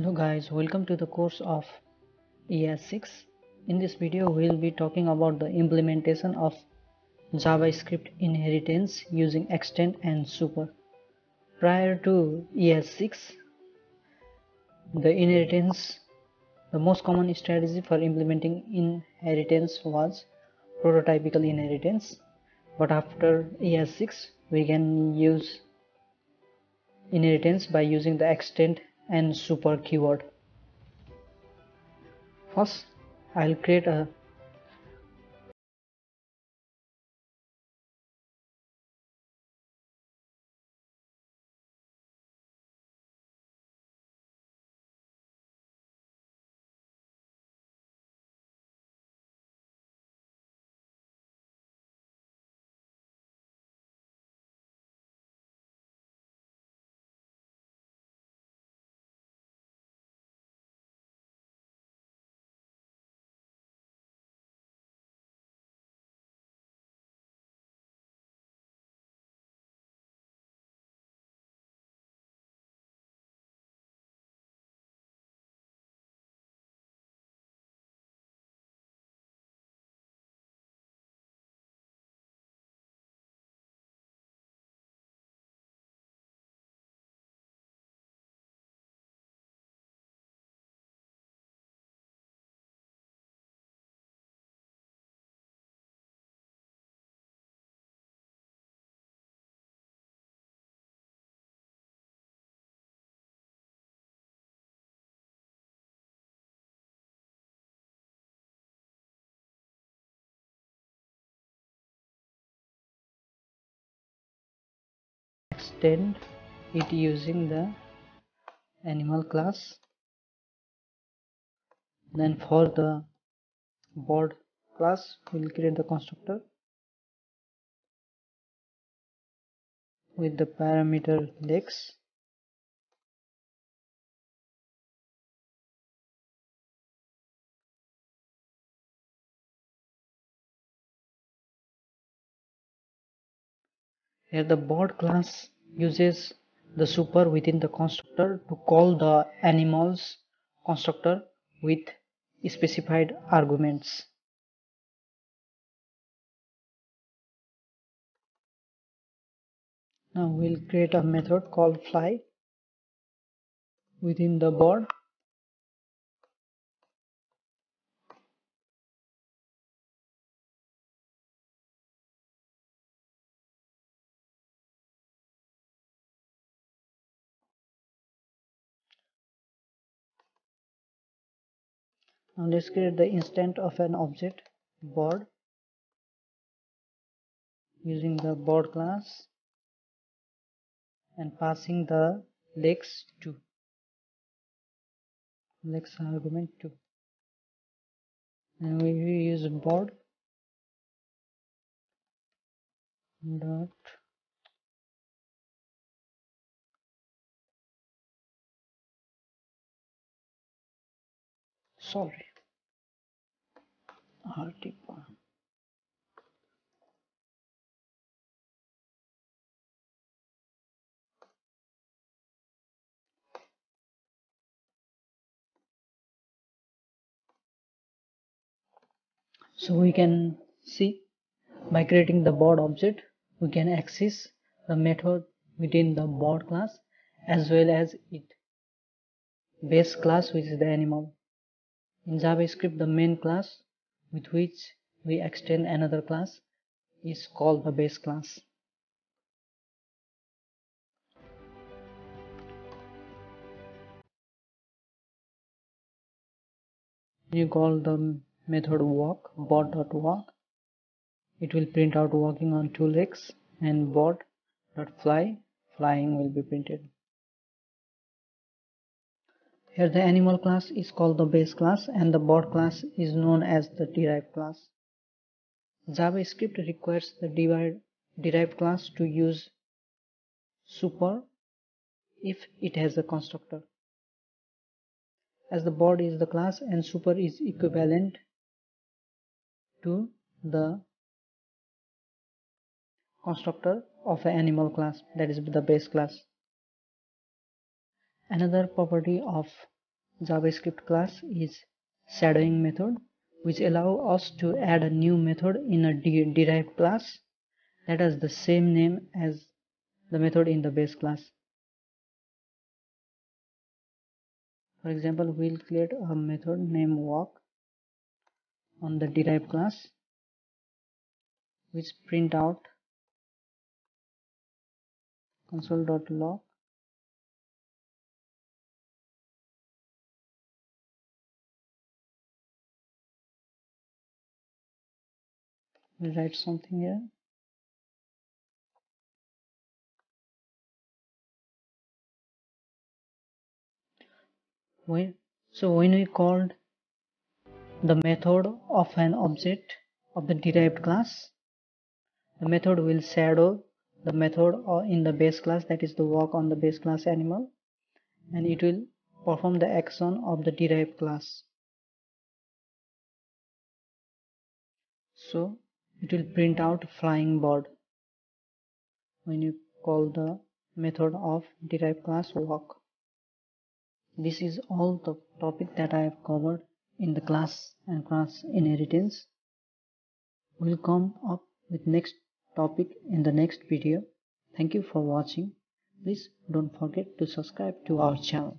Hello guys, welcome to the course of ES6. In this video we will be talking about the implementation of JavaScript inheritance using extend and super. Prior to ES6, the most common strategy for implementing inheritance was prototypical inheritance, but after ES6 we can use inheritance by using the extend and super keyword. First, I'll create a extend it using the animal class. Then for the board class we'll create the constructor with the parameter legs. Here the board class uses the super within the constructor to call the animals constructor with specified arguments. Now we'll create a method called fly within the board. Now let's create the instance of an object board using the board class and passing the legs argument 2, and we will use board dot article. So we can see by creating the board object we can access the method within the board class as well as its base class, which is the animal. In JavaScript, the main class with which we extend another class is called the base class. You call the method walk, board.walk. It will print out walking on 2 legs, and board.fly, flying will be printed. Here the animal class is called the base class and the board class is known as the derived class. JavaScript requires the derived class to use super if it has a constructor. As the board is the class and super is equivalent to the constructor of an animal class, that is the base class. Another property of JavaScript class is shadowing method, which allow us to add a new method in a derived class that has the same name as the method in the base class. For example, we'll create a method named walk on the derived class, which print out console.log we'll write something here. When we called the method of an object of the derived class, the method will shadow the method in the base class, that is the walk on the base class animal, and it will perform the action of the derived class. So it will print out flying bird when you call the method of derived class walk. This is all the topic that I have covered in the class and class inheritance. We'll come up with next topic in the next video. Thank you for watching. Please don't forget to subscribe to our channel.